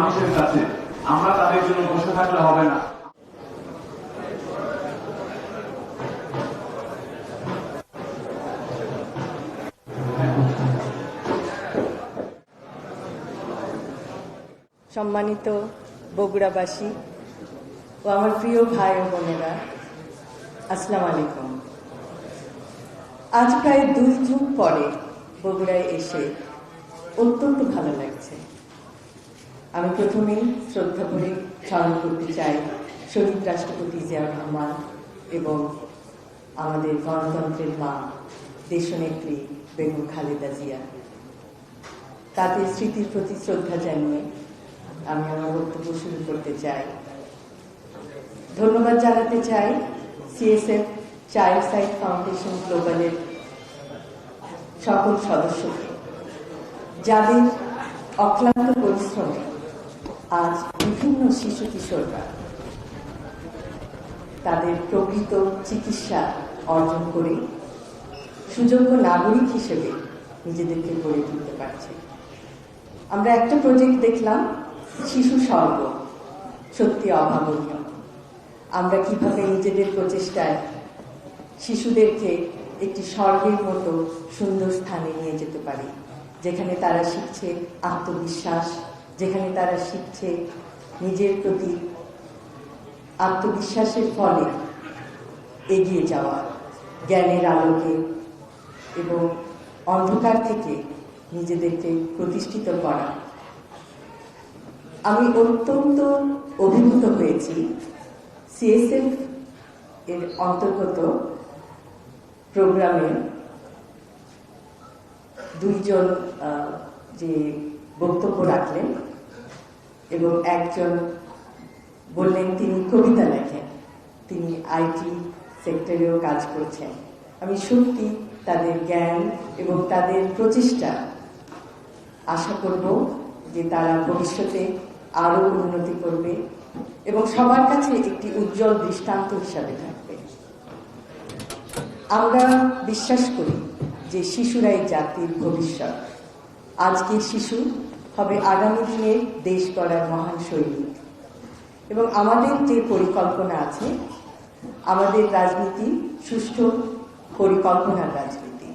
মানুষের কাছে। আমরা তাদের জন্য বসে থাকলে হবে না। সম্মানিত বগুড়াবাসী ও আমার প্রিয় ভাই ও বোনেরা, আসসালামু আলাইকুম। আজ প্রায় 2 যুগ পরে বগুড়ায় এসে অত্যন্ত ভালো লাগছে। আমি প্রথমেই শ্রদ্ধা করে স্মরণ করতে চাই শহীদ রাষ্ট্রপতি জিয়াউর রহমান এবং আমাদের গণতন্ত্রের মা দেশনেত্রী বেগম খালেদা জিয়া। তাদের স্মৃতির প্রতি শ্রদ্ধা জানিয়ে আমি আমার বক্তব্য শুরু করতে চাই। ধন্যবাদ জানাতে চাই সিএসএফ চাইল্ড সাইট ফাউন্ডেশন গ্লোবালের সকল সদস্যকে, যাদের অক্লান্ত পরিশ্রমে আজ বিভিন্ন শিশু কিশোররা তাদের প্রকৃত চিকিৎসা অর্জন করে সুযোগ্য নাগরিক হিসেবে নিজেদেরকে গড়ে তুলতে পারছে। আমরা একটা প্রজেক্ট দেখলাম, শিশু স্বর্গ, সত্যি অভাবনীয়। আমরা কিভাবে নিজেদের প্রচেষ্টায় শিশুদেরকে একটি স্বর্গের মতো সুন্দর স্থানে নিয়ে যেতে পারি, যেখানে তারা শিখছে আত্মবিশ্বাস, যেখানে তারা শিখছে নিজের প্রতি আত্মবিশ্বাসের ফলে এগিয়ে যাওয়া, জ্ঞানের আলোকে এবং অন্ধকার থেকে নিজেদেরকে প্রতিষ্ঠিত করা। আমি অত্যন্ত অভিভূত হয়েছি সিএসএফ এর অন্তর্গত প্রোগ্রামে 2 জন যে বক্তব্য রাখলেন এবং একজন বললেন তিনি কবিতা লেখেন, তিনি আইটি সেক্টরেও কাজ করছেন। আমি সত্যি তাদের জ্ঞান এবং তাদের প্রচেষ্টা আশা করব যে তারা ভবিষ্যতে আরো উন্নতি করবে এবং সবার কাছে একটি উজ্জ্বল দৃষ্টান্ত হিসাবে থাকবে। আমরা বিশ্বাস করি যে শিশুরাই জাতির ভবিষ্যৎ। আজকের শিশু হবে আগামী দিনের দেশ গড়ার মহান সৈনিক। এবং আমাদের যে পরিকল্পনা আছে, আমাদের রাজনীতি সুষ্ঠু পরিকল্পনার রাজনীতি।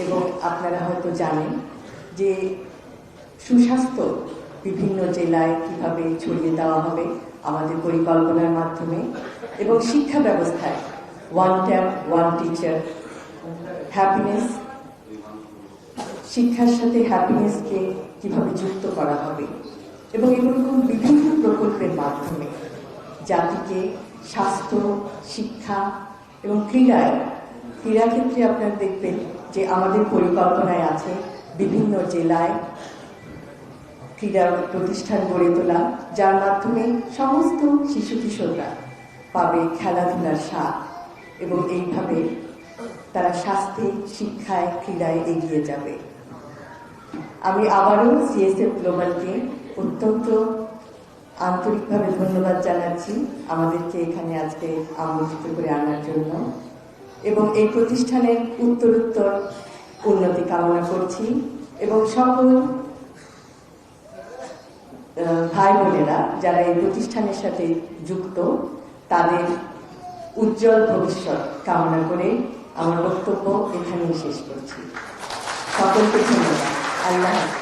এবং আপনারা হয়তো জানেন যে সুস্বাস্থ্য বিভিন্ন জেলায় কিভাবে ছড়িয়ে দেওয়া হবে আমাদের পরিকল্পনার মাধ্যমে, এবং শিক্ষা ব্যবস্থায় one tap one teacher, happiness, শিক্ষার সাথে হ্যাপিনেসকে কিভাবে যুক্ত করা হবে, এবং এরকম বিভিন্ন প্রকল্পের মাধ্যমে জাতিকে স্বাস্থ্য, শিক্ষা এবং ক্রীড়াক্ষেত্রে আপনারা দেখবেন যে আমাদের পরিকল্পনায় আছে বিভিন্ন জেলায় ক্রীড়া প্রতিষ্ঠান গড়ে তোলা, যার মাধ্যমে সমস্ত শিশু কিশোররা পাবে খেলাধুলার স্বাদ এবং এইভাবে তারা স্বাস্থ্যে, শিক্ষায়, ক্রীড়ায় এগিয়ে যাবে। আমি আবারও সিএসএফ গ্লোবালকে অত্যন্ত আন্তরিকভাবে ধন্যবাদ জানাচ্ছি আমাদেরকে এখানে আজকে আমন্ত্রিত করে আনার জন্য, এবং এই প্রতিষ্ঠানের উত্তরোত্তর উন্নতি কামনা করছি এবং সকল ভাই বোনেরা যারা এই প্রতিষ্ঠানের সাথে যুক্ত তাদের উজ্জ্বল ভবিষ্যৎ কামনা করে আমার বক্তব্য এখানেই শেষ করছি। সকলকে ধন্যবাদ। আল্লাহ আমার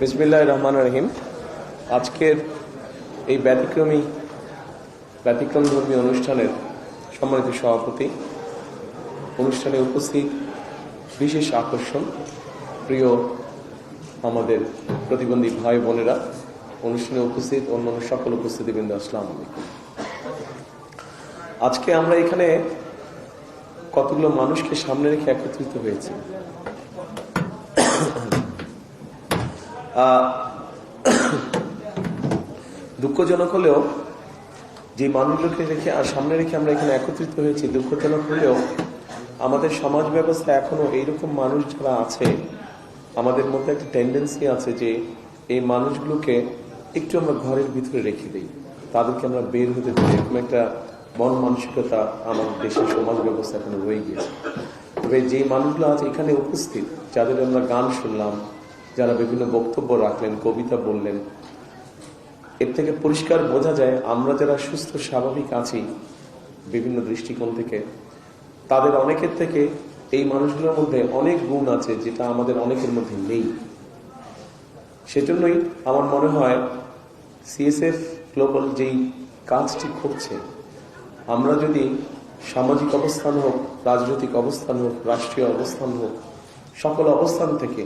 বিসমিল্লাহির রহমানির রহিম। আজকের এই ব্যতিক্রম ধর্মী অনুষ্ঠানের সম্মানিত সভাপতি, অনুষ্ঠানে উপস্থিত বিশেষ আকর্ষণ, প্রিয় আমাদের প্রতিবন্ধী ভাই বোনেরা, অনুষ্ঠানে উপস্থিত অন্যান্য সকল উপস্থিতিবৃন্দ, আসসালামু আলাইকুম। আজকে আমরা এখানে কতগুলো মানুষকে সামনে রেখে একত্রিত হয়েছি। দুঃখজনক হলেও যে মানুষগুলোকে রেখে আর সামনে রেখে আমরা এখানে একত্রিত হয়েছি, দুঃখজনক হলেও আমাদের সমাজ ব্যবস্থা এখনো এইরকম মানুষ যারা আছে, আমাদের মধ্যে একটা টেন্ডেন্সি আছে যে এই মানুষগুলোকে একটু আমরা ঘরের ভিতরে রেখে দিই, তাদেরকে আমরা বের হতে দিই। এরকম একটা মন মানসিকতা আমাদের দেশের সমাজ ব্যবস্থা এখনো রয়ে গিয়েছে। তবে যে মানুষগুলো আজ এখানে উপস্থিত, যাদের আমরা গান শুনলাম, যারা বিভিন্ন বক্তব্য রাখলেন, কবিতা বললেন, এর থেকে পরিষ্কার বোঝা যায় আমরা যারা সুস্থ স্বাভাবিক আছি বিভিন্ন দৃষ্টিকোণ থেকে, তাদের অনেকের থেকে এই মানুষগুলোর মধ্যে অনেক গুণ আছে যেটা আমাদের অনেকের মধ্যে নেই। সেজন্যই আমার মনে হয় সিএসএফ গ্লোবাল যেই কাজটি করছে, আমরা যদি সামাজিক অবস্থান হোক, রাজনৈতিক অবস্থান হোক, রাষ্ট্রীয় অবস্থান হোক, সকল অবস্থান থেকে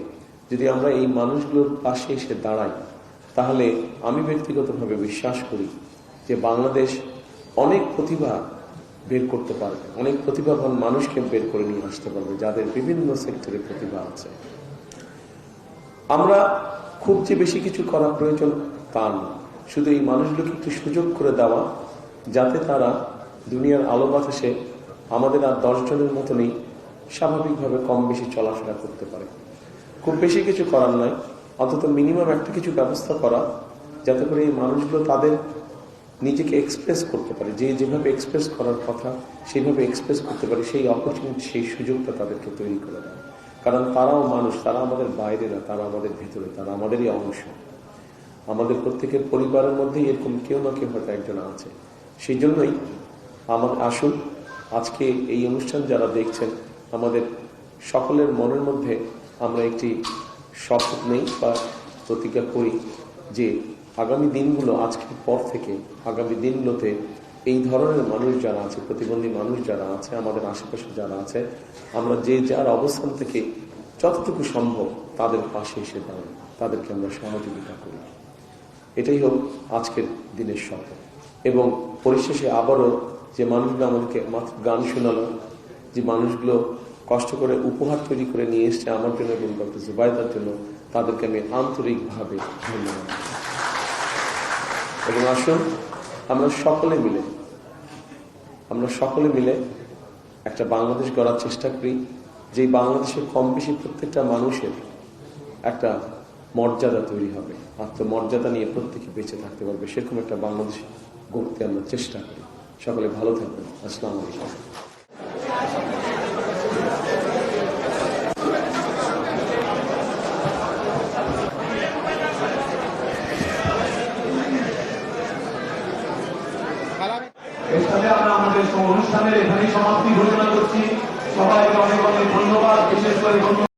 যদি আমরা এই মানুষগুলোর পাশে এসে দাঁড়াই, তাহলে আমি ব্যক্তিগতভাবে বিশ্বাস করি যে বাংলাদেশ অনেক প্রতিভা বের করতে পারবে, অনেক প্রতিভাবান মানুষকে বের করে নিয়ে আসতে পারবে, যাদের বিভিন্ন সেক্টরে প্রতিভা আছে। আমরা খুব যে বেশি কিছু করা প্রয়োজন তা না, শুধু এই মানুষগুলোকে একটু সুযোগ করে দেওয়া, যাতে তারা দুনিয়ার আলো বাতাসে আমাদের আর 10 জনের মতনই স্বাভাবিকভাবে কম বেশি চলাফেরা করতে পারে। খুব বেশি কিছু করার নয়, অন্তত মিনিমাম একটা কিছু ব্যবস্থা করা, যাতে করে এই মানুষগুলো তাদের নিজেকে এক্সপ্রেস করতে পারে, যে যেভাবে এক্সপ্রেস করার কথা সেইভাবে এক্সপ্রেস করতে পারে, সেই অপরচুনিটি, সেই সুযোগটা তাদেরকে তৈরি করে দেয়। কারণ তারাও মানুষ, তারা আমাদের বাইরে না, তারা আমাদের ভেতরে, তারা আমাদেরই অংশ। আমাদের প্রত্যেকের পরিবারের মধ্যেই এরকম কেউ না কেউ হয়তো একজন আছে। সেই জন্যই আসুন আজকে এই অনুষ্ঠান যারা দেখছেন, আমাদের সকলের মনের মধ্যে আমরা একটি শপথ নেই বা প্রতিজ্ঞা করি যে আগামী দিনগুলো, আজকের পর থেকে আগামী দিনগুলোতে এই ধরনের মানুষ যারা আছে, প্রতিবন্ধী মানুষ যারা আছে, আমাদের আশেপাশে যারা আছে, আমরা যে যার অবস্থান থেকে যতটুকু সম্ভব তাদের পাশে এসে দাঁড়াই, তাদেরকে আমরা সহযোগিতা করি। এটাই হোক আজকের দিনের শপথ। এবং পরিশেষে আবারও যে মানুষগুলো আমাদেরকে মাত্র গান শোনালো, যে মানুষগুলো কষ্ট করে উপহার তৈরি করে নিয়ে এসছে আমার জন্য এবং ডক্টর জুবাইদার জন্য, তাদেরকে আমি আন্তরিকভাবে ধন্যবাদ। এবং আসুন আমরা সকলে মিলে একটা বাংলাদেশ গড়ার চেষ্টা করি, যে বাংলাদেশের কম বেশি প্রত্যেকটা মানুষের একটা মর্যাদা তৈরি হবে, আত্মমর্যাদা নিয়ে প্রত্যেকে বেঁচে থাকতে পারবে, সেরকম একটা বাংলাদেশ গড়তে আমরা চেষ্টা করি। সকলে ভালো থাকবেন। আসসালামু আলাইকুম। এর সাথে আমরা আমাদের অনুষ্ঠানের এখানেই সমাপ্তি ঘোষণা করছি। সবাইকে অনেক অনেক ধন্যবাদ, বিশেষ করে